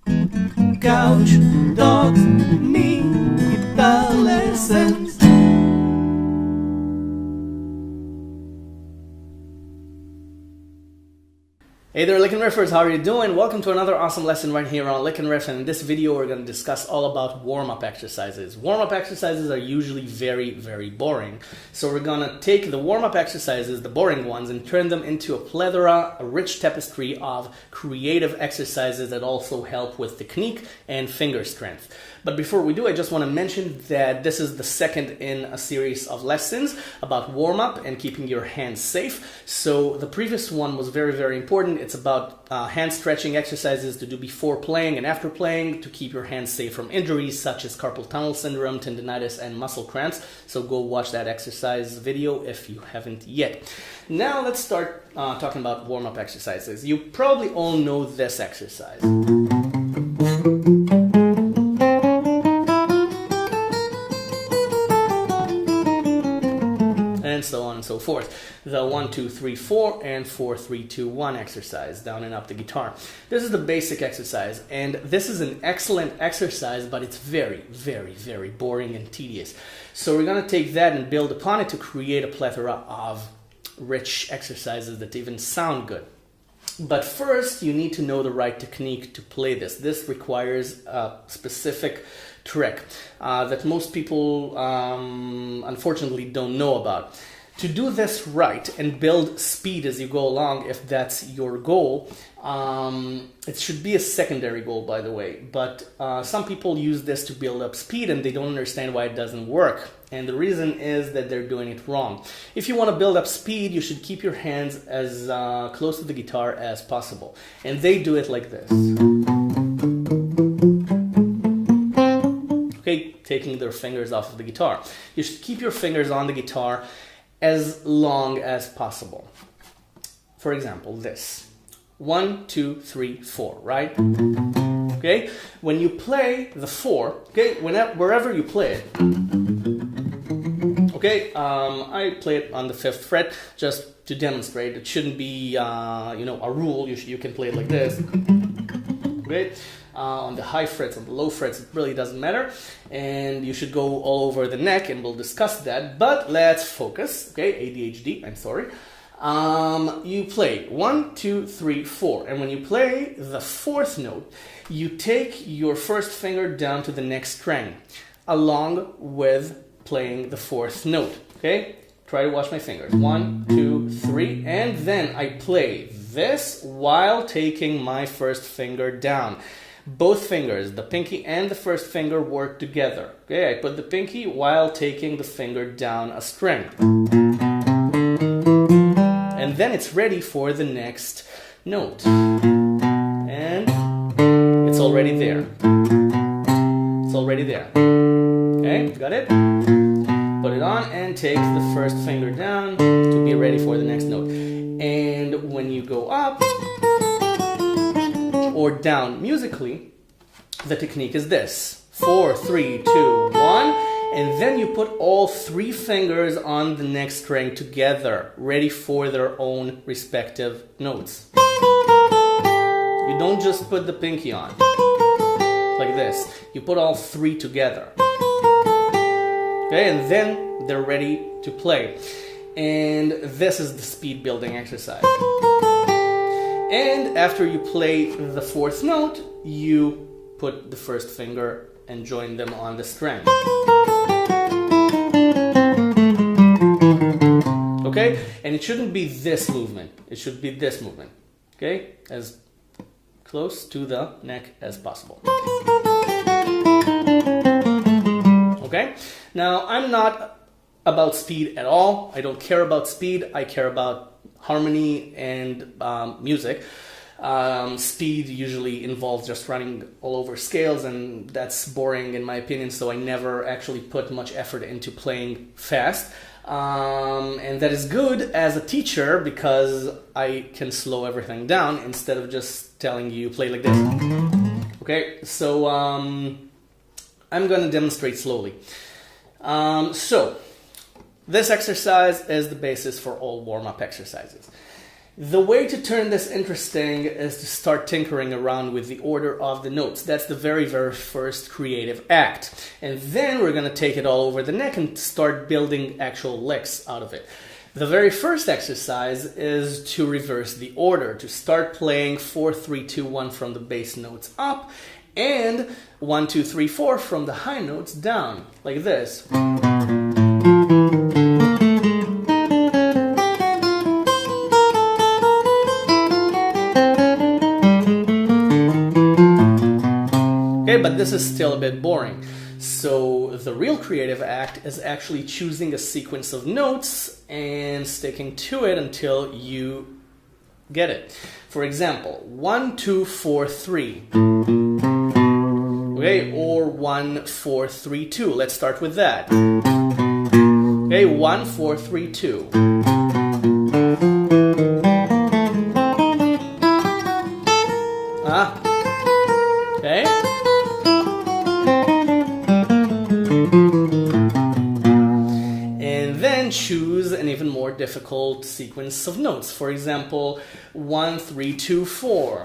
Couch, dogs, me, guitar lessons. Hey there, Lick and Riffers, how are you doing? Welcome to another awesome lesson right here on Lick and Riff, and in this video we're going to discuss all about warm-up exercises. Warm-up exercises are usually very boring, so we're going to take the warm-up exercises, the boring ones, and turn them into a plethora, a rich tapestry of creative exercises that also help with technique and finger strength. But before we do, I just want to mention that this is the second in a series of lessons about warm-up and keeping your hands safe. So the previous one was very important. It's about hand stretching exercises to do before playing and after playing to keep your hands safe from injuries such as carpal tunnel syndrome, tendinitis, and muscle cramps. So go watch that exercise video if you haven't yet. Now let's start talking about warm-up exercises. You probably all know this exercise. And so on and so forth. The 1, 2, 3, 4 and 4, 3, 2, 1 exercise, down and up the guitar. This is the basic exercise, and this is an excellent exercise, but it's very boring and tedious. So we're going to take that and build upon it to create a plethora of rich exercises that even sound good. But first, you need to know the right technique to play this. This requires a specific trick that most people unfortunately don't know about. To do this right and build speed as you go along, if that's your goal, it should be a secondary goal, by the way, but some people use this to build up speed and they don't understand why it doesn't work. And the reason is that they're doing it wrong. If you want to build up speed, you should keep your hands as close to the guitar as possible. And they do it like this. Okay, taking their fingers off of the guitar. You should keep your fingers on the guitar as long as possible. For example, this. 1, 2, 3, 4, right? Okay? When you play the 4, okay, wherever you play it, okay, I play it on the 5th fret just to demonstrate. It shouldn't be, a rule. You can play it like this. Okay? On the high frets, on the low frets, it really doesn't matter. And you should go all over the neck, and we'll discuss that. But let's focus. Okay, ADHD, I'm sorry. You play 1, 2, 3, 4. And when you play the 4th note, you take your first finger down to the next string, along with playing the 4th note. Okay? Try to watch my fingers. 1, 2, 3, and then I play this while taking my first finger down. Both fingers, the pinky and the first finger, work together. Okay, I put the pinky while taking the finger down a string. And then it's ready for the next note. And it's already there. It's already there. Okay, got it? Put it on and take the first finger down to be ready for the next note. And when you go up or down musically, the technique is this. 4, 3, 2, 1, and then you put all 3 fingers on the next string together, ready for their own respective notes. You don't just put the pinky on, like this. You put all 3 together. Okay, and then they're ready to play. And this is the speed building exercise. And after you play the 4th note, you put the first finger and join them on the string. Okay? And it shouldn't be this movement. It should be this movement. Okay? As close to the neck as possible. Okay? Now, I'm not about speed at all. I don't care about speed. I care about harmony and music. Speed usually involves just running all over scales, and that's boring in my opinion, so I never actually put much effort into playing fast. And that is good as a teacher because I can slow everything down instead of just telling you play like this. Okay, so I'm going to demonstrate slowly. So this exercise is the basis for all warm-up exercises. The way to turn this interesting is to start tinkering around with the order of the notes. That's the very, very first creative act. And then we're going to take it all over the neck and start building actual licks out of it. The very first exercise is to reverse the order, to start playing 4, 3, 2, 1 from the bass notes up, and 1, 2, 3, 4 from the high notes down, like this. Okay, but this is still a bit boring. So the real creative act is actually choosing a sequence of notes and sticking to it until you get it. For example, 1, 2, 4, 3. Okay, or 1, 4, 3, 2. Let's start with that. Okay, 1, 4, 3, 2. Okay. And then choose an even more difficult sequence of notes. For example, 1, 3, 2, 4.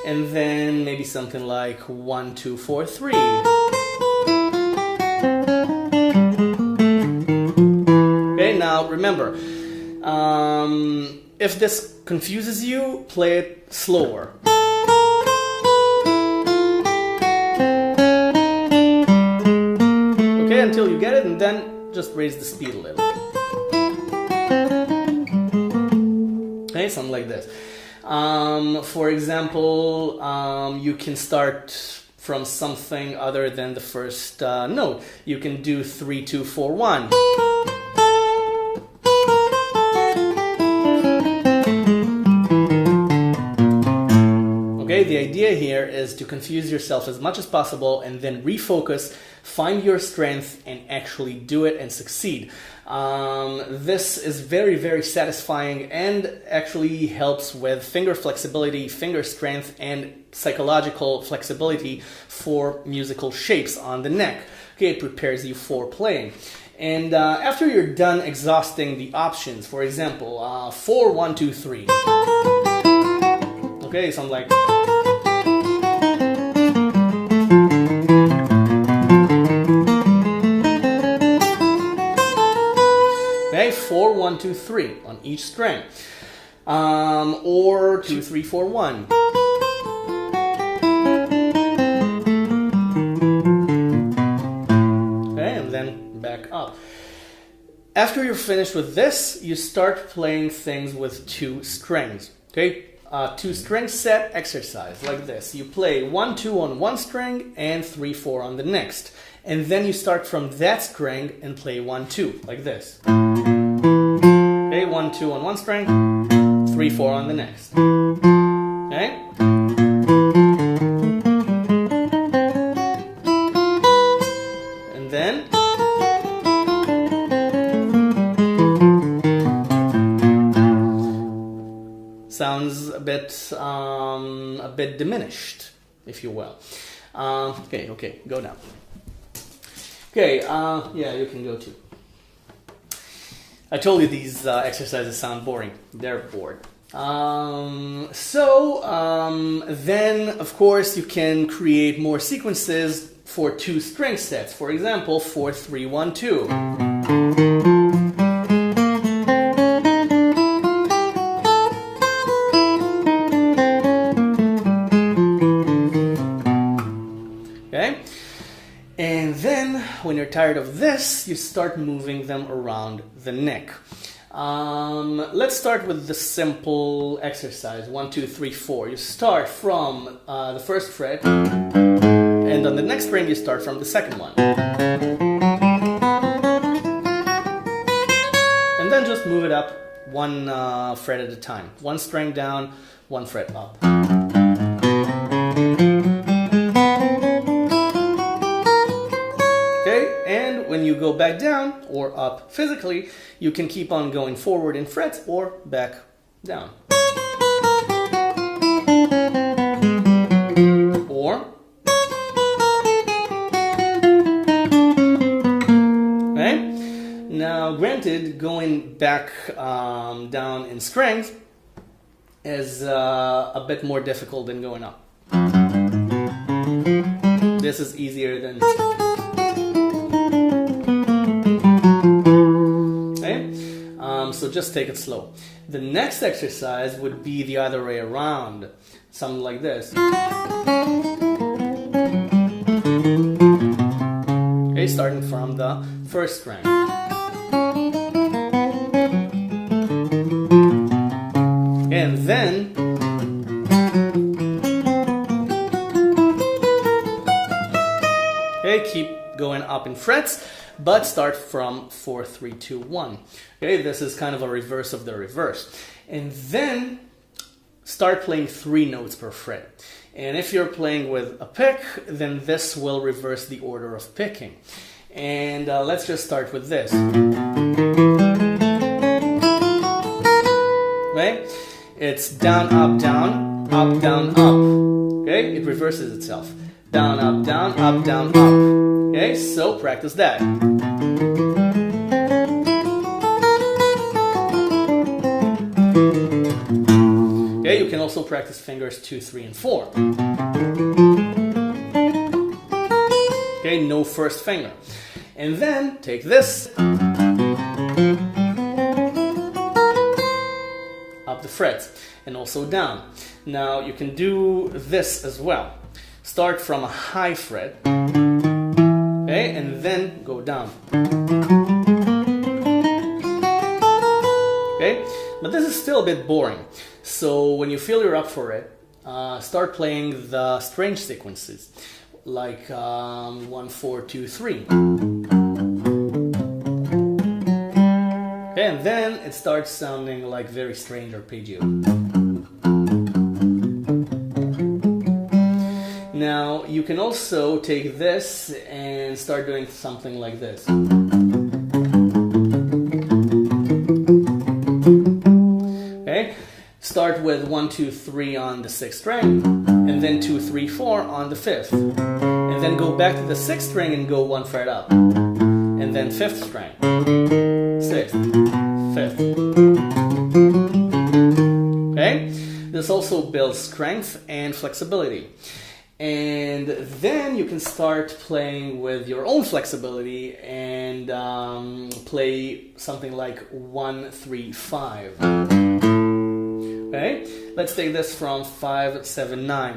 And then maybe something like 1, 2, 4, 3. Okay, now remember, if this confuses you, play it slower. Okay, until you get it, and then just raise the speed a little. Okay, something like this. For example, you can start from something other than the first note. You can do 3, 2, 4, 1. Okay, the idea here is to confuse yourself as much as possible and then refocus, find your strength, and actually do it and succeed. This is very, very satisfying and actually helps with finger flexibility, finger strength, and psychological flexibility for musical shapes on the neck. Okay, it prepares you for playing. And after you're done exhausting the options, for example, 4, 1, 2, 3. Okay, something like... Okay, 4, 1, 2, 3 on each string. Or 2, 3, 4, 1. Okay, and then back up. After you're finished with this, you start playing things with 2 strings. Okay, 2 string set exercise like this. You play 1, 2 on one string and 3, 4 on the next. And then you start from that string and play 1, 2 like this. Okay, 1, 2 on one string, 3, 4 on the next. Okay? And then sounds a bit diminished, if you will. Okay, go down. Okay, yeah, you can go too. I told you these exercises sound boring. They're bored. Then, of course, you can create more sequences for 2 string sets. For example, 4, 3, 1, 2. Okay? And then, when you're tired of this, you start moving them around the neck. Let's start with the simple exercise, 1, 2, 3, 4. You start from the first fret, and on the next string you start from the second one. And then just move it up 1 fret at a time. 1 string down, 1 fret up. When you go back down or up physically, you can keep on going forward in frets or back down. Or and going back down in strength is a bit more difficult than going up. This is easier than... Okay? So just take it slow. The next exercise would be the other way around. Something like this. Okay, starting from the first string. And then okay, keep going up in frets, but start from 4, 3, 2, 1. Okay, this is kind of a reverse of the reverse. And then start playing 3 notes per fret. And if you're playing with a pick, then this will reverse the order of picking. And let's just start with this. Okay? It's down, up, down, up, down, up. Okay? It reverses itself. Down, up, down, up, down, up. Okay? So practice that. Okay? You can also practice fingers 2, 3, and 4. Okay? No first finger. And then take this up the frets and also down. Now you can do this as well. Start from a high fret, okay, and then go down. Okay, but this is still a bit boring. So when you feel you're up for it, start playing the strange sequences, like 1, 4, 2, 3. Okay, and then it starts sounding like very strange arpeggio. Now you can also take this and start doing something like this. Okay, start with 1, 2, 3 on the 6th string, and then 2, 3, 4 on the 5th, and then go back to the 6th string and go 1 fret up, and then 5th string, 6th, 5th. Okay, this also builds strength and flexibility. And then you can start playing with your own flexibility and play something like 1, 3, 5. Okay, let's take this from 5, 7, 9.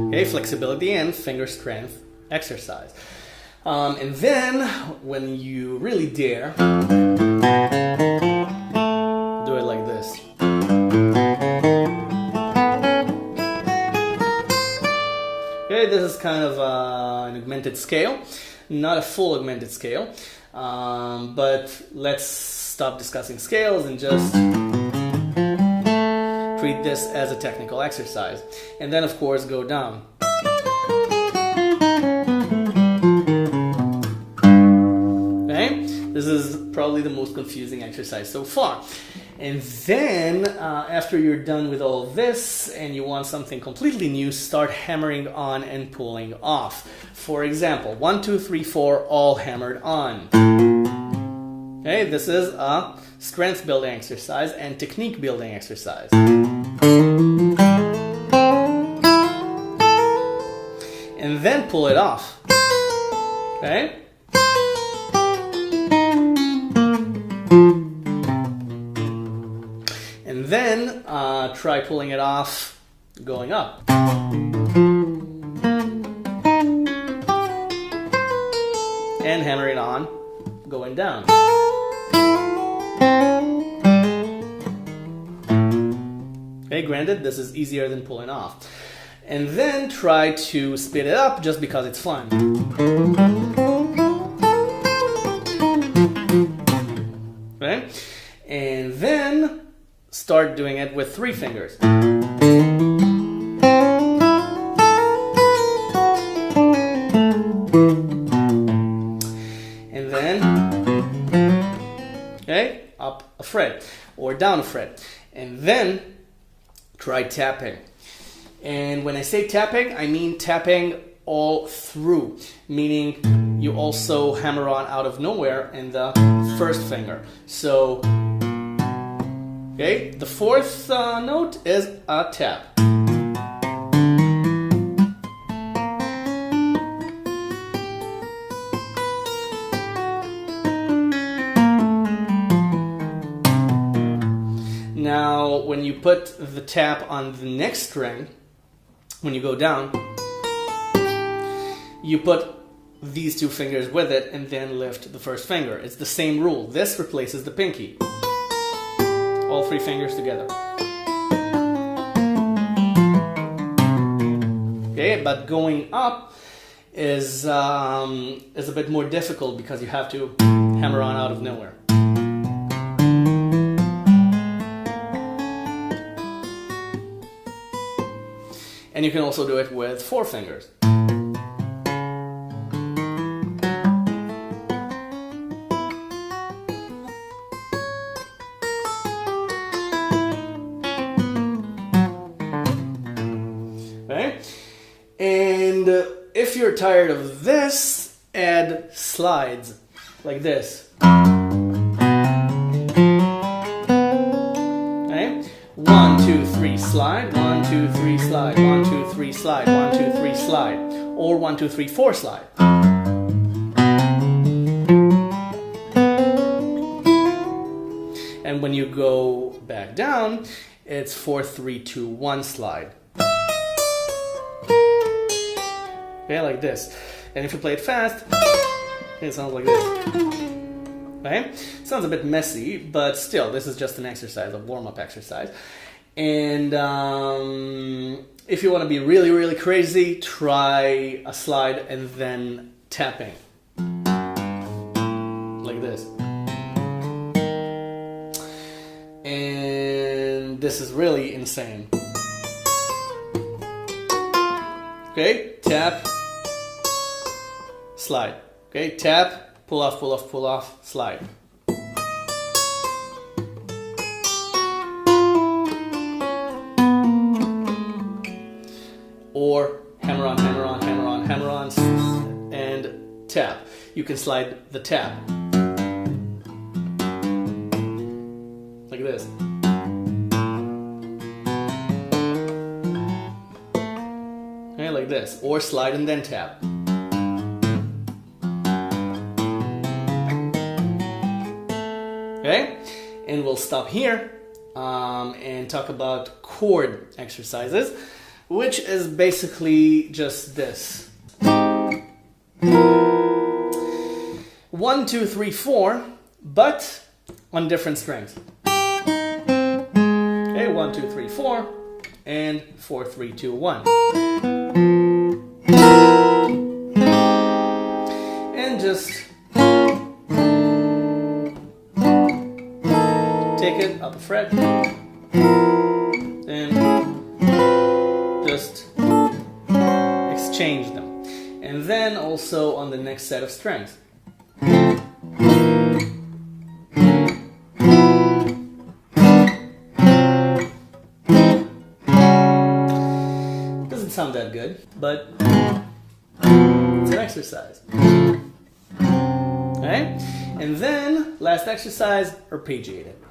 Okay, flexibility and finger strength exercise. And then when you really dare, do it like this. Okay, this is kind of an augmented scale, not a full augmented scale, but let's stop discussing scales and just treat this as a technical exercise. And then of course go down. Okay, this is probably the most confusing exercise so far. And then, after you're done with all this and you want something completely new, start hammering on and pulling off. For example, 1, 2, 3, 4, all hammered on. Okay, this is a strength building exercise and technique building exercise. And then pull it off. Okay? And then try pulling it off going up. And hammer it on going down. Okay, granted, this is easier than pulling off. And then try to speed it up just because it's fun. Okay? And then start doing it with 3 fingers. And then, okay, up a fret or down a fret. And then try tapping. And when I say tapping, I mean tapping all through, meaning you also hammer on out of nowhere in the first finger. So, okay, the fourth note is a tap. Now, when you put the tap on the next string, when you go down, you put these two fingers with it and then lift the first finger. It's the same rule. This replaces the pinky. All three fingers together. Okay, but going up is a bit more difficult because you have to hammer on out of nowhere. And you can also do it with four fingers. Okay? And if you're tired of this, add slides like this. Okay? 1, 2, 3, slide. 1, 2, 3, slide. 1, 2, 3, slide. 1, 2, 3, slide. Or 1, 2, 3, 4, slide. And when you go back down, it's 4, 3, 2, 1, slide. Okay, like this. And if you play it fast, it sounds like this. Okay? Sounds a bit messy, but still, this is just an exercise, a warm-up exercise. And if you want to be really, really crazy, try a slide and then tapping. Like this. And this is really insane. Okay, tap, slide. Okay, tap, pull off, pull off, pull off, slide. Or hammer on, hammer on, hammer on, hammer on, and tap. You can slide the tap. Like this. Okay, like this. Or slide and then tap. Okay? And we'll stop here and talk about chord exercises, which is basically just this. 1, 2, 3, 4, but on different strings. Okay, 1, 2, 3, 4, and 4, 3, 2, 1. And just take it up a fret, and just exchange them. And then also on the next set of strings. Doesn't sound that good, but it's an exercise. Okay? And then, last exercise, arpeggiate it.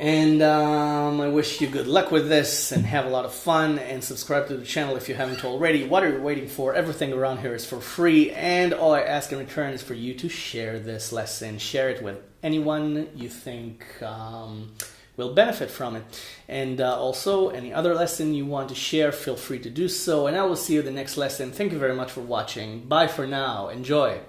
And I wish you good luck with this and have a lot of fun, and subscribe to the channel if you haven't already. What are you waiting for? Everything around here is for free, and all I ask in return is for you to share this lesson. Share it with anyone you think will benefit from it. And also, any other lesson you want to share, feel free to do so. And I will see you in the next lesson. Thank you very much for watching. Bye for now. Enjoy.